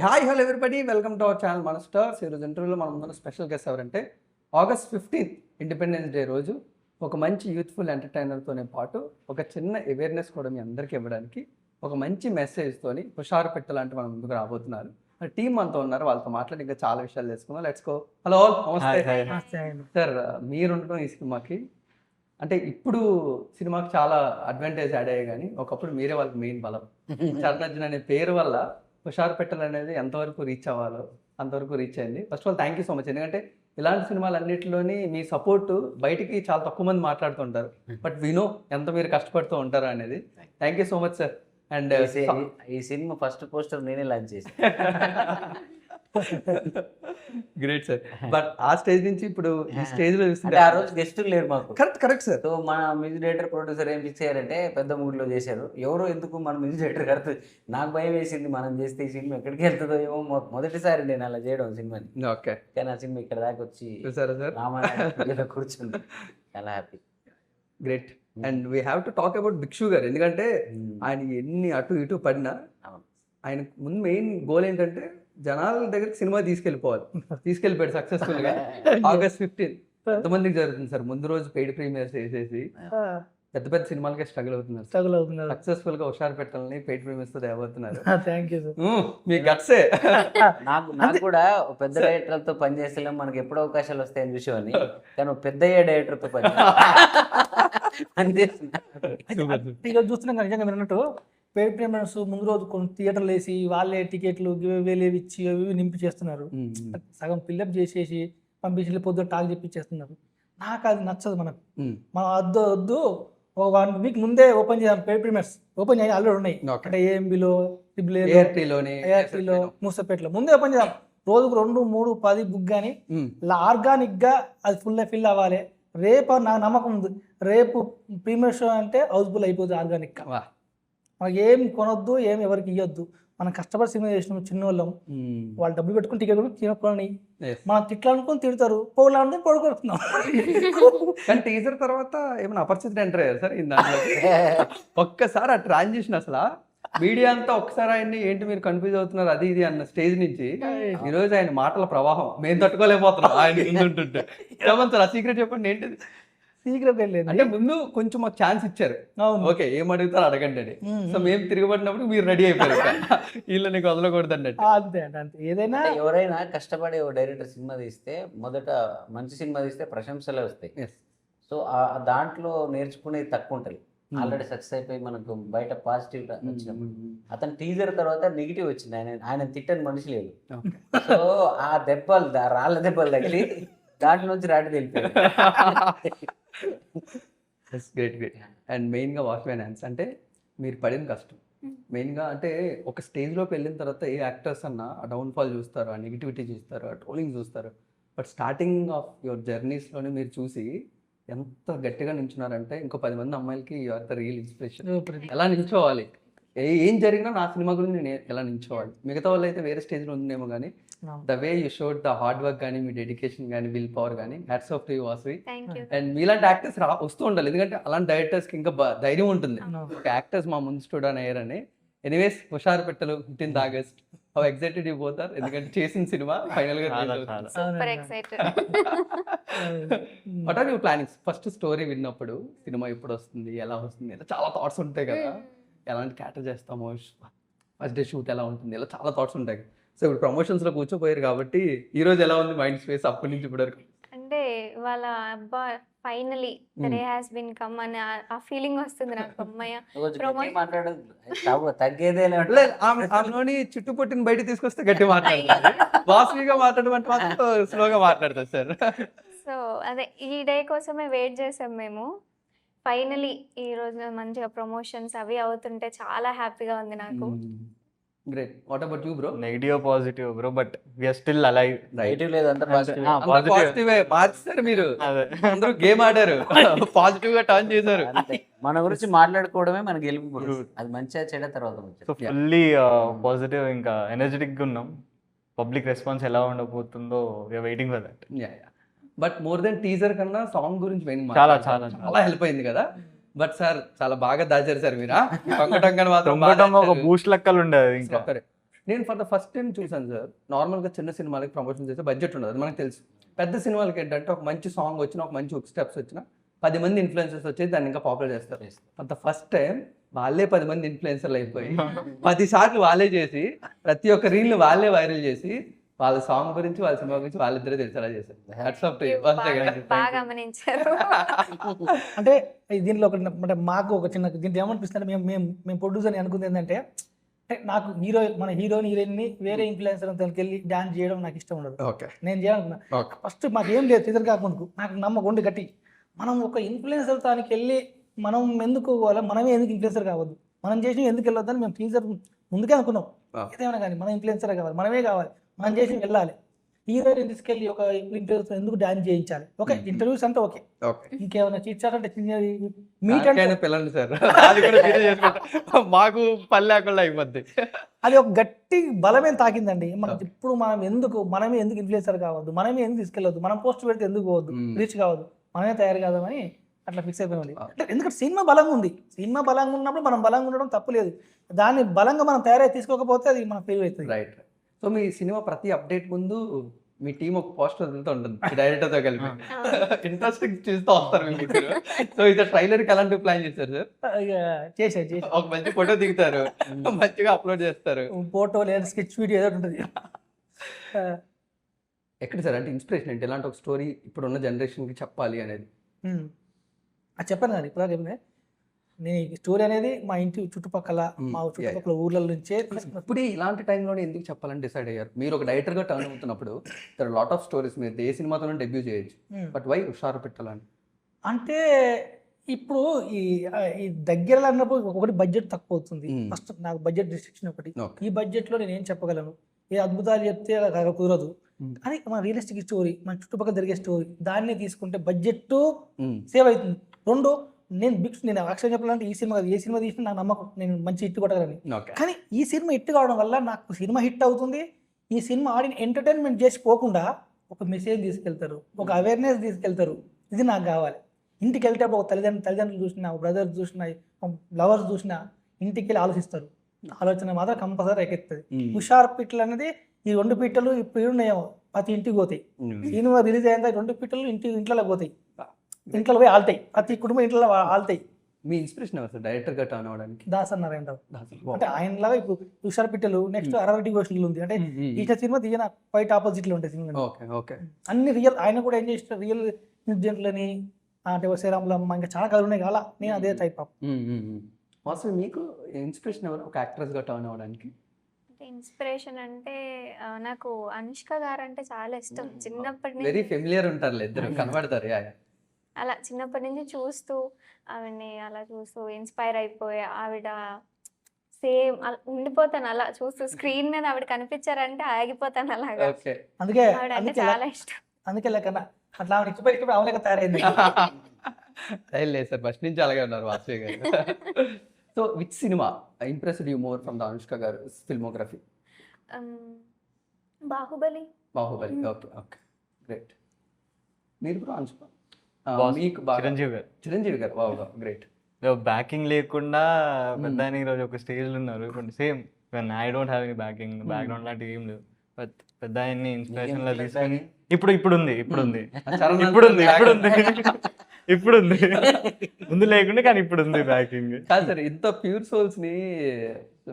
Hi hello everybody, welcome to our channel మన stars. ఈరోజు ఇంటర్వ్యూలో మనం ముందు స్పెషల్ గెస్ట్ ఎవరంటే ఆగస్ట్ 15 ఇండిపెండెన్స్ డే రోజు ఒక మంచి యూత్ఫుల్ ఎంటర్టైనర్తోనే పాటు ఒక చిన్న అవేర్నెస్ కూడా మీ అందరికీ ఇవ్వడానికి ఒక మంచి మెసేజ్తోని హుషారు పెట్టాలంటే మనం ముందుకు రాబోతున్నారు. టీం అంతా ఉన్నారు, వాళ్ళతో మాట్లాడి ఇంకా చాలా విషయాలు తెలుసుకుందాం. Let's go. హలో, నమస్తే సార్. మీరు ఉండటం ఈ సినిమాకి అంటే ఇప్పుడు సినిమాకి చాలా అడ్వాంటేజ్ యాడ్ అయ్యాయి, కానీ ఒకప్పుడు మీరే వాళ్ళకి మెయిన్ బలం. చరణ్ అనే పేరు వల్ల హుషారు పెట్టాలనేది ఎంతవరకు రీచ్ అవ్వాలో అంతవరకు రీచ్ అయింది. First of all thank you so much. ఎందుకంటే ఇలాంటి సినిమాలు అన్నింటిలోని మీ సపోర్ట్ బయటికి చాలా తక్కువ మంది మాట్లాడుతుంటారు, బట్ వినో ఎంత మీరు కష్టపడుతూ ఉంటారు అనేది. Thank you so much sir. And ఈ సినిమా ఫస్ట్ పోస్టర్ నేనే లాంచ్ చేసి గ్రేట్ సార్. బట్ ఆ స్టేజ్ నుంచి ఇప్పుడు ఈ స్టేజ్ లో చూస్తుంటే ఆ రోజు గెస్టులు లేరు మాకు. Correct sir. సో మన మ్యూజిక్ డైరెక్టర్ ప్రొడ్యూసర్ ఏం ఫిక్స్ అయ్యారంటే పెద్ద మూడ్లో చేశారు. ఎవరో ఎందుకు మన మ్యూజిక్ డైరెక్టర్ కడుతుంది, నాకు భయం వేసింది మనం చేస్తే ఈ సినిమా ఎక్కడికి వెళ్తుందో ఏమో. మొదటిసారి నేను అలా చేయడం సినిమాని. ఓకే, కానీ ఆ సినిమా ఇక్కడ దాకా వచ్చి చూసారా సార్, రామాయణ కూర్చుంది. చాలా happy. Great. And we have to talk about Bhikshu గారు. ఎందుకంటే ఆయన ఎన్ని అటు ఇటు పడినా ఆయన ముందు మెయిన్ గోల్ ఏంటంటే జనాల దగ్గరికి సినిమా తీసుకెళ్ళిపోయాడు సక్సెస్ఫుల్ గా. ఆగస్ట్ 15 ఎంతమందికి జరుగుతుంది సార్, ముందు రోజు పెయిడ్ ప్రీమియర్స్ వేసేసి పెద్ద పెద్ద సినిమాలకే స్ట్రగుల్ అవుతున్నారు. సక్సెస్ఫుల్ గా హుషారు పెట్టాలని పెయిడ్ ప్రీమియర్స్ తో తేబోతున్నారు. మీ గట్సే. నాకు కూడా పెద్ద డైరెక్టర్లతో పనిచేస్తలేం, మనకి ఎప్పుడు అవకాశాలు వస్తాయని చూసేవాడిని. కానీ పెద్ద డైరెక్టర్తో ఈరోజు చూస్తున్నాం కదా, నిజంగా మీరు అన్నట్టు పెయిడ్ ప్రీమియర్స్ ముందు రోజు కొన్ని థియేటర్లు వేసి వాళ్ళే టికెట్లు వేలేవి ఇచ్చి అవి నింపి చేస్తున్నారు. సగం ఫిల్అప్ చేసేసి పంపించి పొద్దున్న టాక్ చెప్పించేస్తున్నారు. నాకు అది నచ్చదు. మనం వద్దు ఒక 1 వీక్ ముందే ఓపెన్ చేయాలి. పెయిడ్ ప్రీమియర్స్ ఓపెన్ చేయాలి, ఆల్రెడీ ఉన్నాయి. అంటే ఏఎంబిలో, ఏఆర్టీలో, మూసపేటలో ముందే ఓపెన్ చేయాలి. రోజుకు 2, 3, 10 బుక్ కానీ ఆర్గానిక్ గా అది ఫిల్ అవ్వాలి. రేపు నాకు నమ్మకం ఉంది, రేపు ప్రీమియర్ షో అంటే హౌస్ఫుల్ అయిపోతుంది ఆర్గానిక్ గా. మనకి ఏం కొనొద్దు, ఏం ఎవరికి ఇవ్వద్దు. మనం కష్టపడి సినిమా చేసినాం, చిన్నోళ్ళం. వాళ్ళు డబ్బులు పెట్టుకుని టికెట్ కూడా తినకొని మనం తిట్లానుకుని తిడతారు, పోలాడుకుని పడుకుంటున్నాం. కానీ టీజర్ తర్వాత ఏమైనా అపరిచితుడు ఎంటర్ అయ్యారు సార్ దాంట్లో. ఒక్కసారి ఆ ట్రాన్సిషన్ అసలు మీడియా అంతా ఒక్కసారి ఆయన్ని ఏంటి మీరు కన్ఫ్యూజ్ అవుతున్నారు అది ఇది అన్న స్టేజ్ నుంచి ఈ రోజు ఆయన మాటల ప్రవాహం మేము తట్టుకోలేకపోతున్నాం ఆయన ఉంటుంటే. చెప్పండి సార్, ఆ సీక్రెట్ చెప్పండి ఏంటిది. సీక్రెట్ ఏం లేదు, అంటే ముందు కొంచెం మాకు ఛాన్స్ ఇచ్చారు, ఓకే ఏం అడుగుతారు అడగండి అని. సో మేము తిరగబడినప్పుడు మీరు రెడీ అయిపోయారు, వీళ్ళు నీకు వదలకూడదు అన్నట్టు. అంతే అంతే. ఏదైనా ఎవరైనా కష్టపడి ఓ డైరెక్టర్ సినిమా తీస్తే మొదట మంచి సినిమా తీస్తే ప్రశంసలే వస్తాయి. సో దాంట్లో నేర్చుకునేది తక్కువ ఉంటుంది. ఆల్రెడీ సక్సెస్ అయిపోయి మనకు బయట పాజిటివ్ వచ్చినప్పుడు అతను టీజర్ తర్వాత నెగిటివ్ వచ్చింది. ఆయన తిట్టని మనిషి లేదు. సో ఆ దెబ్బలు రాళ్ళ దెబ్బలు తగిలి దాంట్లో నుంచి రాటి తెలిపారు. గ్రేట్. అండ్ మెయిన్గా వాచ్మెన్ హ్యాండ్స్ అంటే మీరు పడిన కష్టం మెయిన్గా అంటే ఒక స్టేజ్లోకి వెళ్ళిన తర్వాత ఏ యాక్టర్స్ అన్నా ఆ డౌన్ఫాల్ చూస్తారు, ఆ నెగిటివిటీ చూస్తారు, ఆ ట్రోలింగ్ చూస్తారు. బట్ స్టార్టింగ్ ఆఫ్ యువర్ జర్నీస్లోనే మీరు చూసి ఎంత గట్టిగా నించున్నారంటే ఇంకో 10 మంది అమ్మాయిలకి you are the real inspiration. ఎలా నించోవాలి, ఏం జరిగినా నా సినిమా గురించి నేను ఎలా నించోవాలి. మిగతా వాళ్ళు అయితే వేరే స్టేజ్లో ఉందేమో, కానీ the way you showed the hard work కానీ మీ డెడికేషన్ కానీ విల్ పవర్ కానీ hats off to you Vasavi. And మీలాంటి యాక్టర్స్ వస్తూ ఉండాలి, ఎందుకంటే అలాంటి డైరెక్టర్స్కి ఇంకా ధైర్యం ఉంటుంది. ఒక యాక్టర్స్ మా ముందు స్టూడెంట్ అయ్యారని. ఎనీవేస్ హుషారు పెట్టలు 15th August. How excited you both are, ఎందుకంటే చేసిన సినిమా ఫైనల్ గా super excited. What are your plannings? First story విన్నప్పుడు సినిమా ఎప్పుడు వస్తుంది, ఎలా వస్తుంది, ఇలా చాలా థాట్స్ ఉంటాయి కదా. ఎలాంటి క్యాటర్ చేస్తామో, ఫస్ట్ డే షూట్ ఎలా ఉంటుంది, ఇలా చాలా థాట్స్ ఉంటాయి. సో ఇప్పుడు ప్రమోషన్స్ లో కూర్చోపోయారు కాబట్టి ఈ రోజు ఎలా ఉంది మైండ్ స్పేస్ అప్పటి నుంచి ఇప్పటి వరకు? అంటే వాళ్ళ అబ్బా finally the day has been come అని ఆ ఫీలింగ్ వస్తుంది నాకు. అమ్మయ్య తగ్గేదేలోని చుట్టుపట్టిన బయట తీసుకొస్తే గట్టి మాట్లాడతారు, వాసవిగా మాట్లాడమంటే మాత్రం స్లోగా మాట్లాడతారు సార్. సో అదే ఈ డే కోసమే వెయిట్ చేసాం మేము. ఫైనలీ ఈ రోజు మంచిగా ప్రమోషన్స్ అవి అవుతుంటే చాలా హ్యాపీగా ఉంది నాకు. Great. What about you bro? Negative positive bro, but we are still alive. Negative లేదంతా పాజిటివ్ మార్చారు మీరు, అందరూ గేమ్ ఆడారు, పాజిటివ్ గా టర్న్ చేశారు. మన గురించి మాట్లాడుకోవడమే మనకి గెలుపు. అది మంచిగా చెడ్డ తర్వాత సో ఫుల్లీ పాజిటివ్, ఇంకా ఎనర్జెటిక్ గా ఉన్నాం. పబ్లిక్ రెస్పాన్స్ ఎలా ఉండబోతుందో we are waiting for that. But more than teaser కన్నా సాంగ్ గురించి చాలా హెల్ప్ అయింది కదా. బట్ సార్ చాలా బాగా దాచారు సార్ మీరు. ఒక బూస్ట్ లెక్కలు ఉండేది ఇంకా. నేను ఫర్ ద ఫస్ట్ టైం చూసాను సార్. నార్మల్గా చిన్న సినిమాలకి ప్రమోషన్ చేస్తే బడ్జెట్ ఉండదు, అది మనకు తెలుసు. పెద్ద సినిమాలకి ఏంటంటే ఒక మంచి సాంగ్ వచ్చినా, ఒక మంచి హుక్ స్టెప్స్ వచ్చినా 10 మంది ఇన్ఫ్లుయెన్సర్స్ వచ్చి దాన్ని ఇంకా పాపులర్ చేస్తారు. ఫర్ ద ఫస్ట్ టైం వాళ్ళే 10 మంది ఇన్ఫ్లుయెన్సర్లు అయిపోయి 10 సార్లు వాళ్ళే చేసి ప్రతి ఒక్క రీల్ వాళ్ళే వైరల్ చేసి వాళ్ళ సాంగ్ గురించి, వాళ్ళ సినిమా గురించి వాళ్ళిద్దరే తెలిసేలా చేశారు. Hats off to you once again. బాగా గమనించారు. అంటే దీనిలో ఒక అంటే మాకు ఒక చిన్న దీంట్లో ఏమనిపిస్తుంది, మేము ప్రొడ్యూసర్ అని అనుకుంది ఏంటంటే, అంటే నాకు మన హీరోయిన్ని వేరే ఇన్ఫ్లుయెన్సర్ వెళ్ళి డాన్స్ చేయడం నాకు ఇష్టం ఉండదు. ఓకే. నేను చేయాలనుకున్నా ఫస్ట్ మాకు ఏం లేదు టీజర్ కాకుండా నాకు నమ్మకం ఉండి గట్టి మనం ఒక ఇన్ఫ్లుయెన్సర్ తానికి వెళ్ళి మనం ఎందుకు పోవాలి, మనమే ఎందుకు ఇన్ఫ్లుయెన్సర్ కావద్దు, మనం చేసి ఎందుకు వెళ్ళొద్దని మేము టీజర్ ముందుకే అనుకున్నాం. ఏదేమైనా కానీ మనం ఇన్ఫ్లుయెన్సర్ కావాలి, మనమే కావాలి, మనం చేసి వెళ్ళాలి. హీరోయిన్ తీసుకెళ్ళి ఒక ఇన్ఫ్లుయెన్సర్ ఎందుకు డాన్స్ చేయించాలి. ఓకే, ఇంటర్వ్యూస్ అంటే ఓకే, ఇంకేమైనా చీచారంటే మీట్ అంటే పిల్లలు సార్ అది కూడా మీరే చేసుకుంటారు, మాకు పని లేకుండా అయిపోద్ది. అది ఒక గట్టి బలమైన తాకిందండి మనకి. ఇప్పుడు మనమే ఎందుకు ఇన్ఫ్లుయెన్సర్ కావద్దు, మనమే ఎందుకు తీసుకెళ్ళవద్దు, మనం పోస్ట్ పెడితే ఎందుకు పోవద్దు, రీచ్ కావద్దు, మనమే తయారు కాదామని అట్లా ఫిక్స్ అయిపోయింది. అంటే ఎందుకంటే సినిమా బలంగా ఉంది, సినిమా బలంగా ఉన్నప్పుడు మనం బలంగా ఉండడం తప్పులేదు, దాన్ని బలంగా మనం తయారై తీసుకోకపోతే అది మన ఫెయిల్ అవుతుంది. రైట్. సో మీ సినిమా ప్రతి అప్డేట్ ముందు మీ టీం ఒక పోస్టర్ వదులుతూ ఉంటుంది డైరెక్టర్తో కలిపి, ఇంట్రెస్టింగ్ చూస్తూ వస్తారు మీ ముగ్గురు. సో ఇది ట్రైలర్కి ఎలాంటి ప్లాన్ చేశారు సార్? చేసారు ఒక మంచి ఫోటో దిగుతారు, మంచిగా అప్లోడ్ చేస్తారు, ఫోటో లేదా స్కెచ్ వీడియో ఏదో ఉంటుంది. ఎక్కడ సార్ అంటే ఇన్స్పిరేషన్ ఏంటి, ఎలాంటి ఒక స్టోరీ ఇప్పుడున్న జనరేషన్కి చెప్పాలి అనేది? అది చెప్పాను కదా ఇప్పుడు చెప్పింది. నేను ఈ స్టోరీ అనేది మా ఇంటి చుట్టుపక్కల, మా చుట్టుపక్కల ఊర్ల నుంచే. ఇప్పుడే ఇలాంటి టైంలోనే ఎందుకు చెప్పాలని డిసైడ్ అయ్యారు? మీరు ఒక డైరెక్టర్గా టర్న్ అవుతున్నప్పుడు దర్ లాట్ ఆఫ్ స్టోరీస్, మీరు ఏ సినిమాతోనే డెబ్యూ చేయొచ్చు, బట్ వై హుషారు పెట్టాలని? అంటే ఇప్పుడు ఈ దగ్గరలో అన్నప్పుడు ఒకటి బడ్జెట్ తక్కువ అవుతుంది. ఫస్ట్ నాకు బడ్జెట్ రిస్ట్రిక్షన్ ఒకటి. ఈ బడ్జెట్లో నేను ఏం చెప్పగలను, ఏ అద్భుతాలు చెప్తే కుదరదు. కానీ మన రియలిస్టిక్ స్టోరీ, మన చుట్టుపక్కల జరిగే స్టోరీ, దాన్ని తీసుకుంటే బడ్జెట్ సేవ్ అవుతుంది. రెండు, నేను యాక్చువల్ చెప్పాలంటే ఈ సినిమా ఏ సినిమా తీసినా నాకు నమ్మకం నేను మంచి హిట్ కొట్టగలని. కానీ ఈ సినిమా హిట్ కావడం వల్ల నాకు సినిమా హిట్ అవుతుంది. ఈ సినిమా ఆడిని ఎంటర్టైన్మెంట్ చేసి పోకుండా ఒక మెసేజ్ తీసుకెళ్తారు, ఒక అవేర్నెస్ తీసుకెళ్తారు. ఇది నాకు కావాలి. ఇంటికి వెళ్తేప్పుడు ఒక తల్లిదండ్రులు చూసినా, ఒక బ్రదర్ చూసినా, లవర్స్ చూసినా ఇంటికి వెళ్ళి ఆలోచిస్తారు. ఆలోచన మాత్రం కంపల్సరీ ఎక్కెత్తుంది. హుషార్ పిట్టలు అనేది ఈ 2 పిట్టలు ఇప్పుడు ఉన్నాయేమో ప్రతి ఇంటికి పోతాయి. సినిమా రిలీజ్ అయిన 2 పిట్టలు ఇంట్లో పోతాయి, ఇంట్లో పోయి ఆల్తాయి, ప్రతి కుటుంబం ఇంట్లో ఆల్తాయి. మీ ఇన్స్పిరేషన్ ఎవరు సార్ డైరెక్టర్గా టర్న్ అవ్వడానికి? దాసరి నారాయణరావు. అంటే ఆయనలాగా ఇప్పుడు హుషార్ పిట్టలు, నెక్స్ట్ అరవటి గోష్ఠులు ఉంది. అంటే ఈ సినిమా తీయన క్వైట్ ఆపోజిట్లో ఉంటాయి సినిమా. అన్ని రియల్, ఆయన కూడా ఏం చేసిన రియల్ ఇన్సిడెంట్లని, అంటే శ్రీరాములమ్మ, ఇంకా చాలా కథలు ఉన్నాయి కదా, నేను అదే టైప్ ఆఫ్. అసలు మీకు ఇన్స్పిరేషన్ ఎవరు ఒక యాక్ట్రెస్గా టర్న్ అవ్వడానికి? ఇన్స్పిరేషన్ అంటే నాకు అనుష్క గారు అంటే చాలా ఇష్టం. చిన్నప్పటి వెరీ నుంచి ఫెమిలియర్ ఉంటారు, ఇద్దరు కనబడతారు. అలా చిన్నప్పటి నుంచి చూస్తూ ఆవిడని అలా చూస్తూ ఇన్స్పైర్ అయిపోయి ఆవిడ సేమ్ అలా ఉండిపోతాను. అలా చూస్తూ స్క్రీన్ మీద ఆవిడ కనిపించారంటే ఆగిపోతాను అలాగా. అందుకే ఆవిడ అంటే చాలా ఇష్టం. అందుకే లేకన్నా అట్లా అవలేక తయారైంది. లేదు సార్, ఫస్ట్ నుంచి అలాగే ఉన్నారు వాసవి గారు. So which cinema impressed you more from the Anushka గారు filmography? Baahubali. Okay okay, great. మీరు కూడా అనుష్క, మీకు చిరంజీవి గారు వావ్ గ్రేట్. బ్యాకింగ్ లేకుండా పెద్ద ఆయన ఈరోజు ఒక స్టేజ్లో ఉన్నారు. Same I don't have any background లాంటివి ఏం లేవు, బట్ పెద్ద ఆయన్ని ఇన్స్పిరేషన్ లా తీసుకొని ఇప్పుడు ఉంది ముందు లేకుండా, కానీ ఇప్పుడు ఉంది బ్యాకింగ్. కాదు సార్, ఇంత ప్యూర్ సోల్స్ ని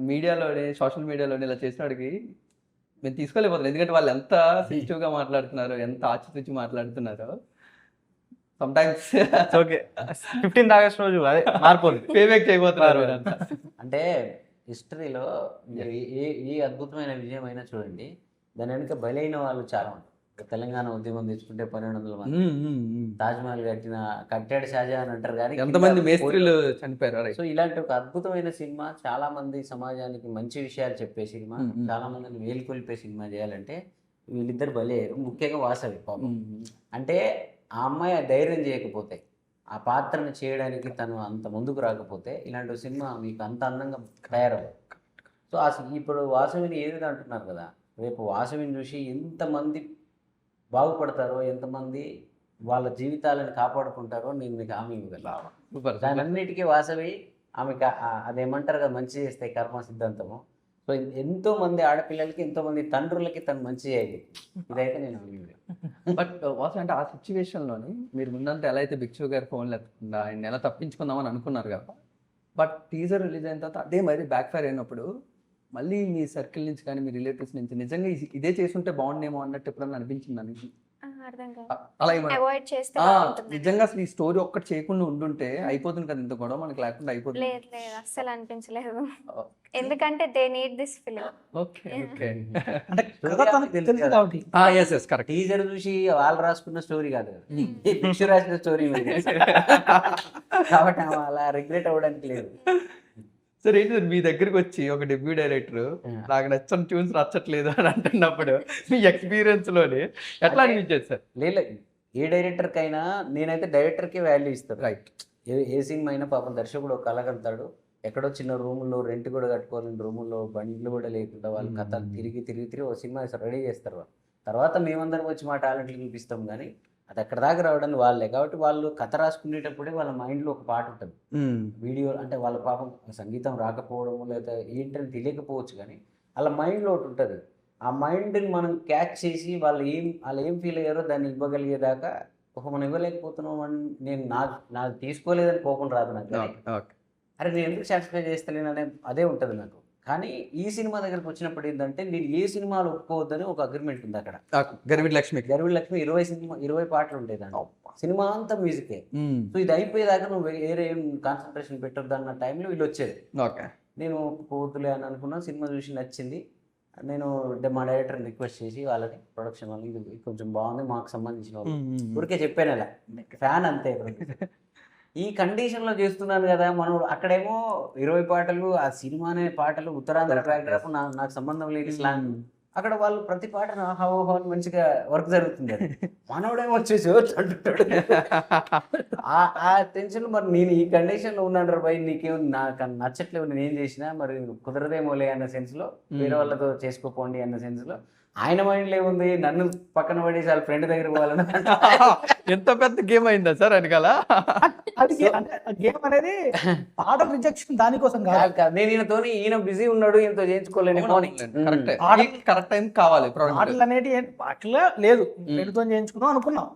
మీడియాలోని, సోషల్ మీడియాలోని ఇలా చేసిన వాడికి మేము తీసుకోలేకపోతున్నాం. ఎందుకంటే వాళ్ళు ఎంత సెన్సిటివ్ గా మాట్లాడుతున్నారు, ఎంత ఆచితూచి మాట్లాడుతున్నారు. సమ్టైమ్స్ ఓకే 15th ఆగస్ట్ రోజు అదే మారిపోతుంది, పేబ్యాక్ చేయబోతున్నారు. అంటే హిస్టరీలో ఏ అద్భుతమైన విజయం అయినా చూడండి, దాని వెనుక బలైన వాళ్ళు చాలా ఉంటారు. తెలంగాణ ఉద్యమం తీసుకుంటే 1200 మంది, తాజ్మహల్ కట్టాడు షాజహాన్ అంటారు, కానీ ఎంతమంది మేస్త్రీలు చనిపోయారు. సో ఇలాంటి ఒక అద్భుతమైన సినిమా, చాలా మంది సమాజానికి మంచి విషయాలు చెప్పే సినిమా, చాలా మందిని వేలుకొల్పే సినిమా చేయాలంటే వీళ్ళిద్దరు బలయ్యారు. ముఖ్యంగా వాసవి పాపం. అంటే ఆ అమ్మాయి ధైర్యం చేయకపోతే, ఆ పాత్రను చేయడానికి తను అంత ముందుకు రాకపోతే ఇలాంటి సినిమా మీకు అంత అందంగా తయారవ్వదు. సో అసలు ఇప్పుడు వాసవిని ఏది అంటున్నారు కదా, రేపు వాసవిని చూసి ఎంతమంది బాగుపడతారో, ఎంతమంది వాళ్ళ జీవితాలను కాపాడుకుంటారో నేను మీకు హామీ ఇవ్వగలను. దానన్నిటికీ వాసవి ఆమె అదేమంటారు కదా, మంచి చేస్తే కర్మ సిద్ధాంతము. సో ఎంతో మంది ఆడపిల్లలకి, ఎంతో మంది తండ్రులకి తను మంచి అయ్యింది. ఇదైతే నేను అనుకుంటున్నాను. బట్ వాసు అంటే ఆ సిచ్యువేషన్లోని మీరు ముందంతా ఎలా అయితే భిక్షు గారి ఫోన్లు ఎత్తకుండా ఆయన ఎలా తప్పించుకుందామని అనుకున్నారు కదా, బట్ టీజర్ రిలీజ్ అయిన తర్వాత అదే మరి బ్యాక్ ఫైర్ అయినప్పుడు మళ్ళీ మీ సర్కిల్ నుంచి కానీ మీ రిలేటివ్స్ నుంచి నిజంగా ఇదే చేసుంటే బాగుండేమో అన్నట్టు ఎప్పుడన్నా అనిపించింది అని అర్థం కాదు. అలా ఏమన్నా అవాయిడ్ చేస్తే ఆ, బాగుంటుంది. నిజంగా అసలు ఈ స్టోరీ ఒక్కటి చేయకుండా ఉండుంటే అయిపోతుంది కదా, ఇంత గొడవ మనకి లేకుండా అయిపోతుంది. లేదు లేదు అస్సలు అనిపించలేదు. ఎందుకంటే they need this film. Okay okay అంటే కథ తనకు తెలుసు కాబట్టి. Yes yes correct. టీజర్ చూసి వాళ్ళు రాసుకున్న స్టోరీ కాదు కదా, ఈ భిక్షు రాసిన స్టోరీ కాబట్టి ఆమె అలా రిగ్రెట్ అవ్వడానికి లేదు. సరే ఏంటి సార్ మీ దగ్గరికి వచ్చి ఒక డెబ్యూ డైరెక్టర్ నాకు నచ్చని ట్యూన్స్ నచ్చట్లేదు అని అంటున్నప్పుడు మీ ఎక్స్పీరియన్స్ లోని ఎట్లా అనిపించేది సార్? లేదు, ఏ డైరెక్టర్కైనా నేనైతే డైరెక్టర్కి వాల్యూ ఇస్తాను. రైట్. ఏ సినిమా అయినా పాపం దర్శకుడు ఒక కలగంతాడు, ఎక్కడో చిన్న రూముల్లో రెంట్ కూడా కట్టుకోలేని రూముల్లో బండ్లు కూడా లేకుండా వాళ్ళు కథలు తిరిగి ఒక సినిమా రెడీ చేస్తారు. వాళ్ళు తర్వాత మేమందరం వచ్చి మా టాలెంట్లు చూపిస్తాం, కానీ అది అక్కడ దాకా రావడానికి వాళ్ళే. కాబట్టి వాళ్ళు కథ రాసుకునేటప్పుడే వాళ్ళ మైండ్లో ఒక పాట ఉంటుంది. వీడియో అంటే వాళ్ళ పాపం సంగీతం రాకపోవడము లేదా ఏంటని తెలియకపోవచ్చు, కానీ వాళ్ళ మైండ్లో ఒకటి ఉంటుంది. ఆ మైండ్ని మనం క్యాచ్ చేసి వాళ్ళు ఏం ఫీల్ అయ్యారో దాన్ని ఇవ్వగలిగేదాకా మనం ఇవ్వలేకపోతున్నాం అని నేను నాకు తీసుకోలేదని కోపం రాదు నాకు. అరే నేను ఎందుకు సాటిస్ఫై చేస్తలేను అనే అదే ఉంటుంది నాకు. కానీ ఈ సినిమా దగ్గరకు వచ్చినప్పుడు ఏంటంటే నేను ఏ సినిమాలు ఒప్పుకోవద్దని ఒక అగ్రిమెంట్ ఉంది అక్కడ. గర్విడ్ లక్ష్మి 20 పాటలు ఉంటాయి దాంట్లో, సినిమా అంతా మ్యూజికే. సో ఇది అయిపోయేదాకా నువ్వు వేరే ఏం కాన్సన్ట్రేషన్ పెట్టొద్దు అన్న టైంలో వీళ్ళు వచ్చేది. నేను ఒప్పుకోవద్దులే అని అనుకున్నా. సినిమా చూసి నచ్చింది. నేను మా డైరెక్టర్ని రిక్వెస్ట్ చేసి వాళ్ళని ప్రొడక్షన్ వాళ్ళు ఇది కొంచెం బాగుంది మాకు సంబంధించిన వాళ్ళు ఊరికే చెప్పాను, అలా ఫ్యాన్ అంతే. ఈ కండిషన్లో చేస్తున్నాను కదా మనం. అక్కడేమో 20 పాటలు, ఆ సినిమా అనే పాటలు, ఉత్తరాంధ్ర బ్యాక్డ్రాప్, నాకు సంబంధం లేని స్లాంగ్. అక్కడ వాళ్ళు ప్రతి పాట హావో అని మంచిగా వర్క్ జరుగుతుంది. మనోడేమో వచ్చేసి అంటుంటాడు. ఆ టెన్షన్. మరి నేను ఈ కండిషన్లో ఉన్నాను భయ్, నీకేం నాకు నచ్చట్లేవు నేను ఏం చేసినా, మరి కుదరదేమోలే అన్న సెన్స్లో, వేరే వాళ్ళతో చేసుకోపోండి అన్న సెన్స్లో. ఆయన మైండ్లో ఏముంది, నన్ను పక్కన పడేసి వాళ్ళ ఫ్రెండ్ దగ్గర పోవాలని. ఎంత పెద్ద గేమ్ అయిందా సార్ వెనకాల? అది గేమ్ అనేది పాట రిజెక్షన్ దానికోసం కాదు. నేను ఈయన బిజీ ఉన్నాడు, ఈయనతో చేయించుకోలేని కరెక్ట్ టైం కావాలి. పాటలు అనేది పాటలే లేదు, ఫ్రెండ్తో చేయించుకుందాం అనుకున్నాం.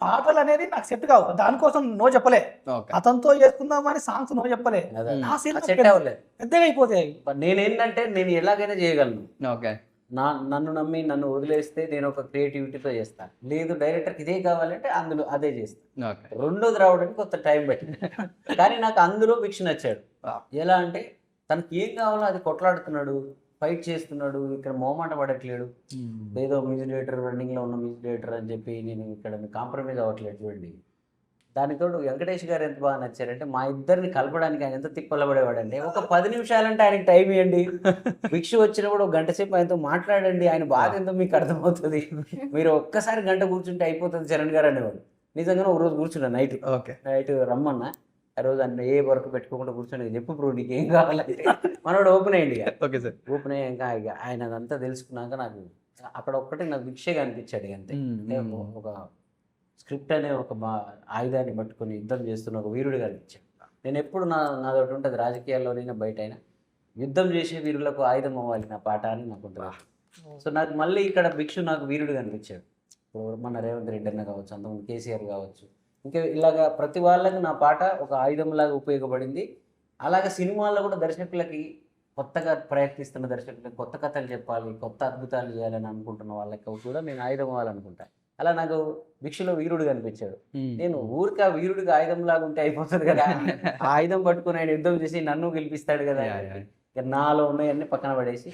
పాటలు అనేది నాకు సెట్ కావు, దానికోసం నో చెప్పలే. అతనితో చేసుకుందామని సాంగ్స్ నో చెప్పలే. నా సెట్ అవ్వలేదు, పెద్దగా అయిపోతాయి. నేనేంటంటే నేను ఎలాగైనా చేయగలను. ఓకే, నన్ను నమ్మి నన్ను వదిలేస్తే నేను ఒక క్రియేటివిటీతో చేస్తాను. లేదు డైరెక్టర్కి ఇదే కావాలంటే అందులో అదే చేస్తాను. రెండోది రావడానికి కొంత టైం పట్టింది. కానీ నాకు అందులో భిక్షు నచ్చాడు. ఎలా అంటే తనకి ఏం కావాలో అది కొట్లాడుతున్నాడు, ఫైట్ చేస్తున్నాడు, ఇక్కడ మోమాట పడట్లేడు. ఏదో మ్యూజిక్ డైరెక్టర్ రన్నింగ్లో ఉన్న మ్యూజిక్ డైరెక్టర్ అని చెప్పి నేను ఇక్కడ కాంప్రమైజ్ అవ్వట్లేదు. చూడండి, దానితోడు వెంకటేష్ గారు ఎంత బాగా నచ్చారంటే మా ఇద్దరిని కలపడానికి ఆయన ఎంత తిప్పలబడేవాడండి. ఒక 10 నిమిషాలంటే ఆయనకి టైం ఇవ్వండి. భిక్షు వచ్చినప్పుడు ఒక గంట సేపు ఆయనతో మాట్లాడండి, ఆయన బాధ ఎంతో మీకు అర్థమవుతుంది. మీరు ఒక్కసారి గంట కూర్చుంటే అయిపోతుంది చరణ్ గారు అనేవాడు. నిజంగానే ఒక రోజు కూర్చున్నా నైట్ రమ్మన్నా. ఆ రోజు అన్న ఏ వర్క్ పెట్టుకోకుండా కూర్చొని చెప్పు బ్రో నీకు ఏం కావాలంటే మనోడు ఓపెన్ అయ్యండి. Okay sir. ఓపెన్ అయ్యాక ఇక ఆయన అదంతా తెలుసుకున్నాక నాకు అక్కడ ఒక్కటి నాకు భిక్షగా అనిపించాడు. అంతే, ఒక స్క్రిప్ట్ అనే ఒక ఆయుధాన్ని పట్టుకొని యుద్ధం చేస్తున్న ఒక వీరుడిగా అనిపించాడు. నేను ఎప్పుడు నాదొకటి ఉంటుంది, రాజకీయాల్లోనైనా బయట అయినా యుద్ధం చేసే వీరులకు ఆయుధం అవ్వాలి నా పాట అని నాకు ఉంటుంది. సో నాకు మళ్ళీ ఇక్కడ భిక్షు నాకు వీరుడిగా అనిపించాడు. ఇప్పుడు మన రేవంత్ రెడ్డి అన్న కావచ్చు, అంతకుముందు కేసీఆర్ కావచ్చు, ఇంకా ఇలాగా ప్రతి వాళ్ళకి నా పాట ఒక ఆయుధంలాగా ఉపయోగపడింది. అలాగే సినిమాల్లో కూడా దర్శకులకి, కొత్తగా ప్రయత్నిస్తున్న దర్శకులకి కొత్త కథలు చెప్పాలి, కొత్త అద్భుతాలు చేయాలని అనుకుంటున్న వాళ్ళకి కూడా నేను ఆయుధం అవ్వాలనుకుంటాను. అలా నాకు భిక్షులో వీరుడిగా అనిపించాడు. నేను ఊరికే వీరుడిగా ఆయుధంలాగా ఉంటే అయిపోతుంది కదా, ఆ ఆయుధం పట్టుకుని ఆయన యుద్ధం చేసి నన్ను గెలిపిస్తాడు కదా. నాలో ఉన్నాయన్నీ పక్కన పడేసి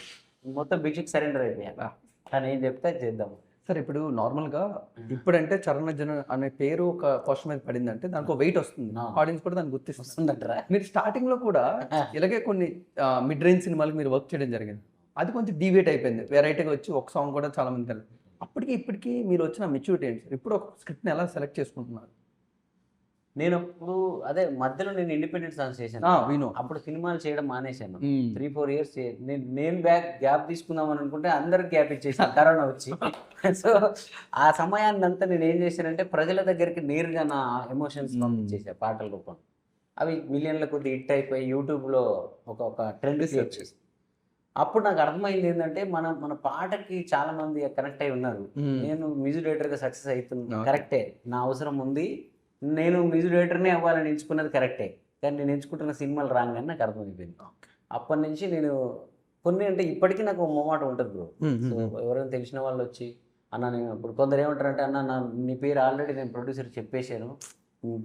మొత్తం భిక్షకు సరెండర్ అయిపోయాను. కానీ ఏం చెప్తే చేద్దాం సార్. ఇప్పుడు నార్మల్గా ఇప్పుడంటే చరణజన అనే పేరు ఒక క్వశ్చన్ మీద పడిందంటే దానికి ఒక వెయిట్ వస్తుంది, ఆడియన్స్ కూడా దాన్ని గుర్తిస్తుందంటారా? మీరు స్టార్టింగ్ లో కూడా ఇలాగే కొన్ని మిడ్ రేంజ్ సినిమాలకు మీరు వర్క్ చేయడం జరిగింది, అది కొంచెం డివేట్ అయిపోయింది, వెరైటీగా వచ్చి ఒక సాంగ్ కూడా చాలా మంది తెలియదు. అప్పటికి ఇప్పటికీ మీరు వచ్చిన మెచ్యూరిటీ ఏంటి సార్? ఇప్పుడు ఒక స్క్రిప్ట్ని ఎలా సెలెక్ట్ చేసుకుంటున్నారు? నేను అప్పుడు అదే మధ్యలో నేను ఇండిపెండెంట్ సాంగ్స్ చేశాను. అప్పుడు సినిమాలు చేయడం మానేశాను. 3-4 years నేను గ్యాప్ తీసుకుందామని అనుకుంటే అందరికి గ్యాప్ ఇచ్చేసాను కరోనా వచ్చి. సో ఆ సమయాన్ని అంతా నేను ఏం చేశానంటే ప్రజల దగ్గరికి నేరుగా నా ఎమోషన్స్ పంపించేసా పాటల రూపంలో. అవి మిలియన్ల కొద్ది హిట్ అయిపోయి యూట్యూబ్లో ఒక ట్రెండ్ క్రియేట్ చేసి అప్పుడు నాకు అర్థమైంది ఏంటంటే మన పాటకి చాలా మంది కనెక్ట్ అయి ఉన్నారు. నేను మ్యూజిక్ డైరెక్టర్గా సక్సెస్ అవుతున్నా కరెక్టే, నా అవసరం ఉంది, నేను మ్యూజిక్ డైరెక్టర్నే అవ్వాలని ఎంచుకున్నది కరెక్టే, కానీ నేను ఎంచుకుంటున్న సినిమాలు రాంగ్ అని నాకు అర్థమైపోయింది. అప్పటి నుంచి నేను కొన్ని అంటే ఇప్పటికీ నాకు మొమాట ఉంటుంది బ్రో. సో ఎవరైనా తెలిసిన వాళ్ళు వచ్చి అన్న నేను ఇప్పుడు కొందరు ఏమంటారంటే అన్న నీ పేరు ఆల్రెడీ నేను ప్రొడ్యూసర్ చెప్పేశాను,